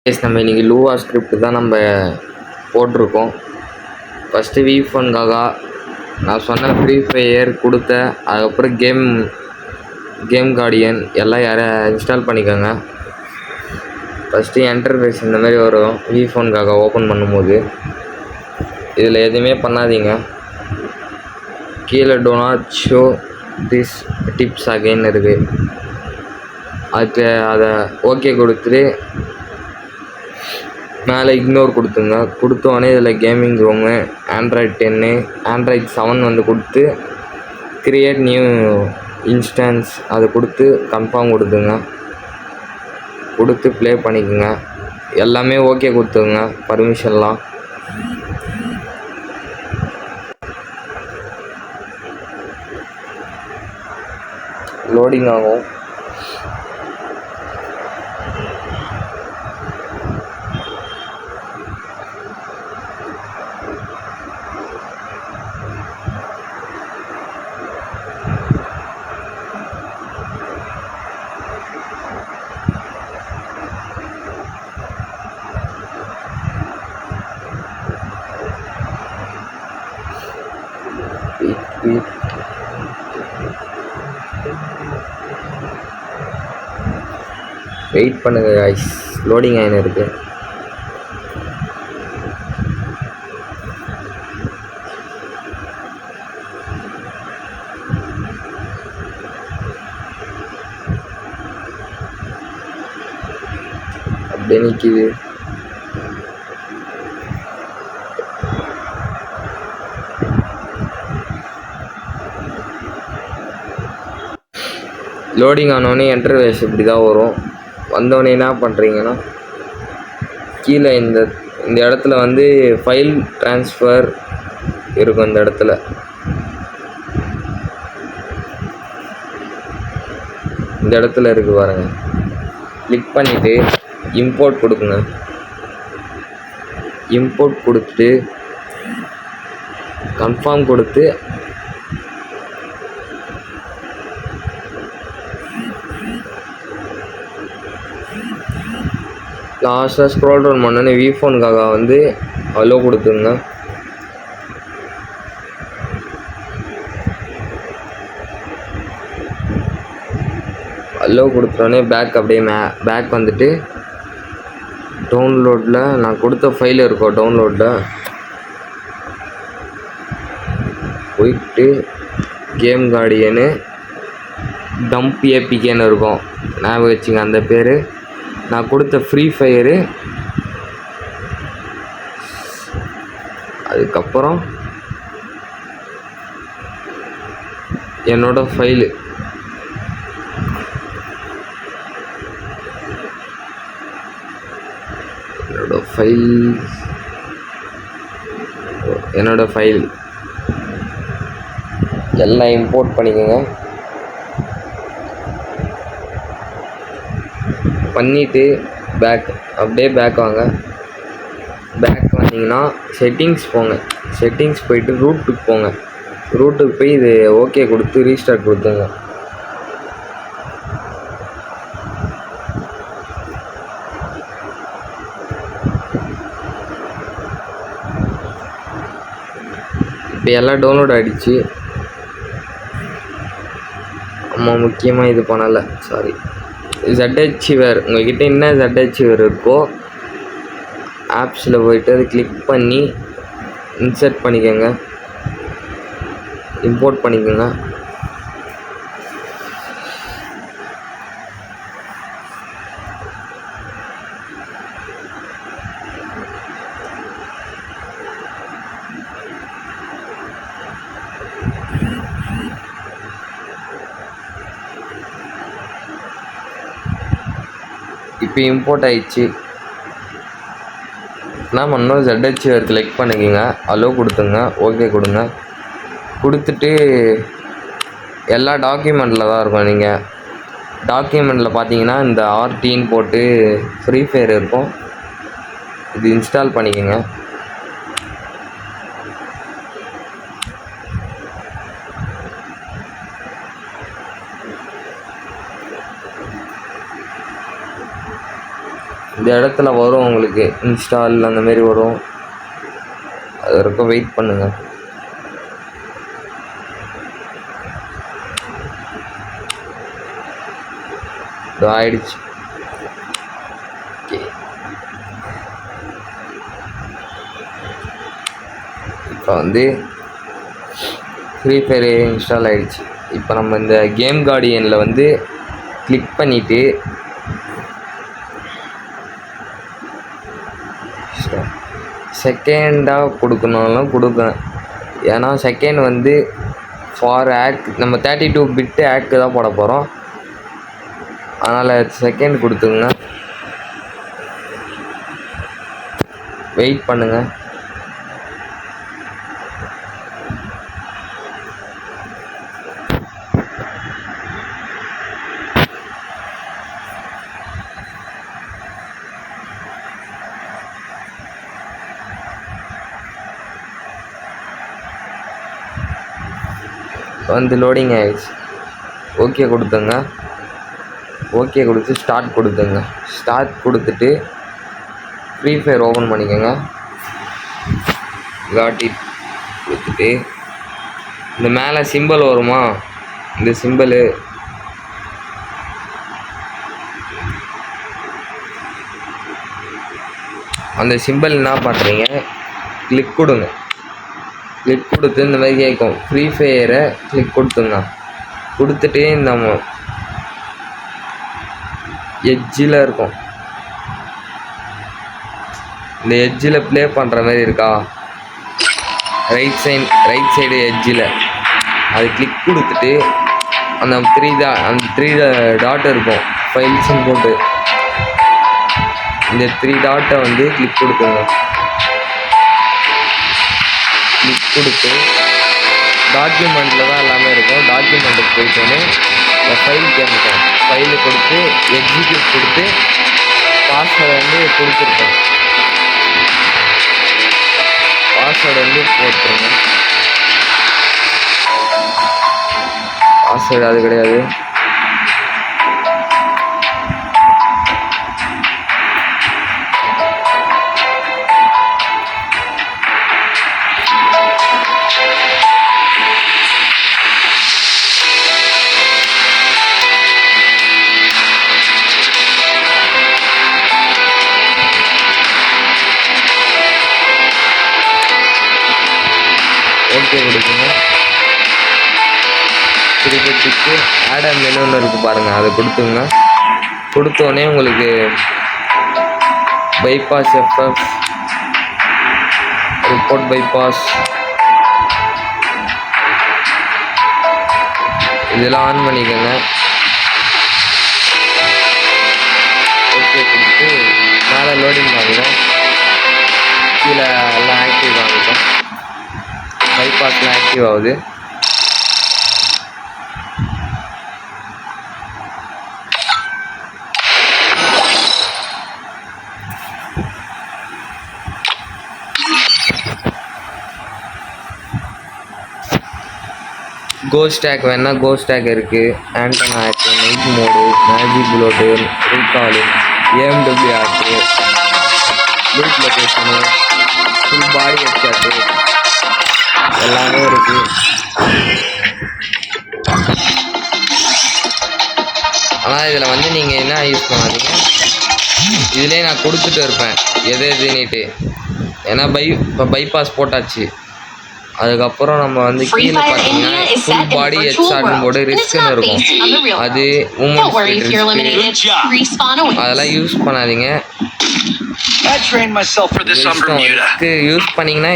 நம்ம இன்றைக்கி லூவா ஸ்கிரிப்ட் தான் நம்ம போட்டிருக்கோம். ஃபஸ்ட்டு V1க்காக நான் சொன்ன ஃப்ரீ ஃபயர் கொடுத்த, அதுக்கப்புறம் கேம் கார்டியன் எல்லாம் இன்ஸ்டால் பண்ணிக்கோங்க. ஃபஸ்ட்டு என்டர்ஃபேஸ் இந்த மாதிரி வரும். V1க்காக ஓப்பன் பண்ணும்போது இதில் எதுவுமே பண்ணாதீங்க. கீழே do not show this tips again இருக்குது. அதுக்கு அதை ஓகே கொடுத்துட்டு மேலே இக்னோர் கொடுத்துங்க. கொடுத்தோடனே இதில் கேமிங் ரூமு Android 10 Android 7 வந்து கொடுத்து க்ரியேட் நியூ இன்ஸ்டன்ஸ் அதை கொடுத்து கன்ஃபார்ம் கொடுத்துங்க. கொடுத்து ப்ளே பண்ணிக்கோங்க. எல்லாமே ஓகே கொடுத்துங்க. பர்மிஷன்லாம் லோடிங் ஆகும். வெயிட் பண்ணுங்க गाइस, லோடிங் ஆயின்னு இருக்கு. அப்படியே நிற்கிது. லோடிங் ஆனோடனே என்டர்ஃபேஸ் இப்படி தான் வரும். வந்தோடனே என்ன பண்ணுறீங்கன்னா, கீழே இந்த இடத்துல வந்து ஃபைல் ட்ரான்ஸ்ஃபர் இருக்கும். இந்த இடத்துல இருக்குது பாருங்கள். கிளிக் பண்ணிவிட்டு இம்போர்ட் கொடுக்குங்க. இம்போர்ட் கொடுத்துட்டு கன்ஃபார்ம் கொடுத்து லாஸ்ட்டாக ஸ்க்ரோல் டவுன் பண்ணோன்னே V1க்காக வந்து அலோ கொடுத்துங்க. அலோ கொடுத்தோடனே பேக் அப்படியே பேக் வந்துட்டு டவுன்லோடில் நான் கொடுத்த ஃபைல் இருக்கும். டவுன்லோடில் போயிட்டு கேம் கார்டியனு டம்ப் ஏபிகேன்னு இருக்கும். ஞாபகம் வச்சுங்க அந்த பேர். நான் கொடுத்த ஃப்ரீ ஃபயரு, அதுக்கப்புறம் என்னோடய ஃபைலு, என்னோடய ஃபைல் எல்லாம் இம்போர்ட் பண்ணிக்கோங்க. பண்ணிவிட்டு அப்படியே பேக் வாங்க. பேக் வந்தீங்கன்னா செட்டிங்ஸ் போங்க. செட்டிங்ஸ் போயிட்டு ரூட்டுக்கு போங்க. ரூட்டுக்கு போய் இது ஓகே கொடுத்து ரீஸ்டார்ட் கொடுத்துங்க. இப்போ எல்லாம் டவுன்லோட் ஆகிடுச்சு. அம்மா முக்கியமாக இது பண்ணலை, சாரி. ZHver உங்கள்கிட்ட என்ன ZHver இருக்கோ ஆப்ஸில் போய்ட்டு அது கிளிக் பண்ணி இன்சர்ட் பண்ணிக்கோங்க. இம்போர்ட் பண்ணிக்கோங்க. இப்போ இம்போர்ட் ஆயிடுச்சு. என்ன பண்ணணும், ZHver கிளிக் பண்ணிக்கோங்க. அலோ கொடுத்துங்க. ஓகே கொடுங்க. கொடுத்துட்டு எல்லா டாக்குமெண்ட்டில் தான் இருக்கும். நீங்கள் டாக்குமெண்ட்டில் பார்த்தீங்கன்னா இந்த RTன்னு போட்டு ஃப்ரீ ஃபயர் இருக்கும். இது இன்ஸ்டால் பண்ணிக்கோங்க. இந்த இடத்துல வரும் உங்களுக்கு இன்ஸ்டால் அந்த மாதிரி வரும். அது வரைக்கும் வெயிட் பண்ணுங்கள். இது ஆயிடுச்சு. ஓகே, இப்போ வந்து ஃப்ரீ ஃபயர் இன்ஸ்டால் ஆகிடுச்சு. இப்போ நம்ம இந்த கேம் கார்டியனில் வந்து கிளிக் பண்ணிவிட்டு செகண்டாக கொடுக்கணும்னாலும் கொடுப்பேன். ஏன்னா செகண்ட் வந்து ஃபார் ஆக் நம்ம 32 பிட்டு ஆக்கு தான் போட போகிறோம். அதனால் செகண்ட் கொடுத்துங்க. வெயிட் பண்ணுங்கள். வந்து லோடிங் ஆகிடுச்சு. ஓகே கொடுத்துங்க. ஓகே கொடுத்து ஸ்டார்ட் கொடுத்துங்க. ஸ்டார்ட் கொடுத்துட்டு ஃப்ரீ ஃபயர் ஓப்பன் பண்ணிக்கோங்க. காட்டி கொடுத்துட்டு இந்த மேலே சிம்பிள் வருமா, இந்த சிம்பிள் அந்த சிம்பிள் என்ன பண்ணுறீங்க, கிளிக் கொடுங்க. கிளிக் கொடுத்து இந்த மாதிரி கேட்கும். ஃப்ரீ ஃபயரை கிளிக் கொடுத்துங்க. கொடுத்துட்டு இந்த எட்ஜில் இருக்கும், இந்த எட்ஜில் ப்ளே பண்ணுற மாதிரி இருக்கா, ரைட் சைடு எட்ஜில் அது கிளிக் கொடுத்துட்டு அந்த த்ரீ டாட் இருக்கும் ஃபைல்ஸ்ன்னு போட்டு இந்த 3 டாட்டை வந்து கிளிக் கொடுத்துங்க. கிளிக் கொடுத்து டாக்குமெண்ட்டில் தான் எல்லாமே இருக்கும். டாக்குமெண்ட்டுக்கு போயிட்டோன்னே இந்த ஃபைல் கேட்கும். ஃபைலு கொடுத்து எக்ஸிக்யூட் கொடுத்து பாஸ்வேர்டு வந்து கொடுத்துருக்கோம். பாஸ்வேர்டு வந்து போட்டுருங்க. பாஸ்வேர்டு அது கிடையாது. ஓகே கொடுக்குங்க. திருப்பதிக்கு ஆட் மெனுன்னு இருக்குது பாருங்கள், அதை கொடுத்துங்க. கொடுத்தோடனே உங்களுக்கு பைபாஸ் எஃப்எஃப் ரிப்போர்ட் பைபாஸ் இதெல்லாம் ஆன் பண்ணிக்கோங்க. ஓகே கொடுத்து மேலே லோடிங் ஆகிடும். கீழே எல்லாம் ஆக்டிவ் ஆகிடும். பைபாஸ்லாம் ஆக்டிவ் ஆகுது. கோஸ்டாக் வேணால் கோஸ்டாக் இருக்குது. Antenna hack, night mode, magic bullet, recoil, AMW hack, loot லொக்கேஷனு, ஃபுல் பாடி ஹெட்ஷாட்டு எல்லாமே இருக்குது. ஆனால் இதில் வந்து நீங்கள் என்ன யூஸ் பண்ணாதீங்க. இதிலே நான் கொடுத்துட்டு இருப்பேன் எது எதுன்னுட்டு. ஏன்னா இப்போ பைபாஸ் போட்டாச்சு. அதுக்கப்புறம் நம்ம வந்து கீழே பார்த்தீங்கன்னா ஃபுல் பாடி ஹெட்ஷாட்னு போட்டு ரிஸ்க்குன்னு இருக்கும். அது அதெல்லாம் யூஸ் பண்ணாதீங்க. யூஸ் பண்ணிங்கன்னா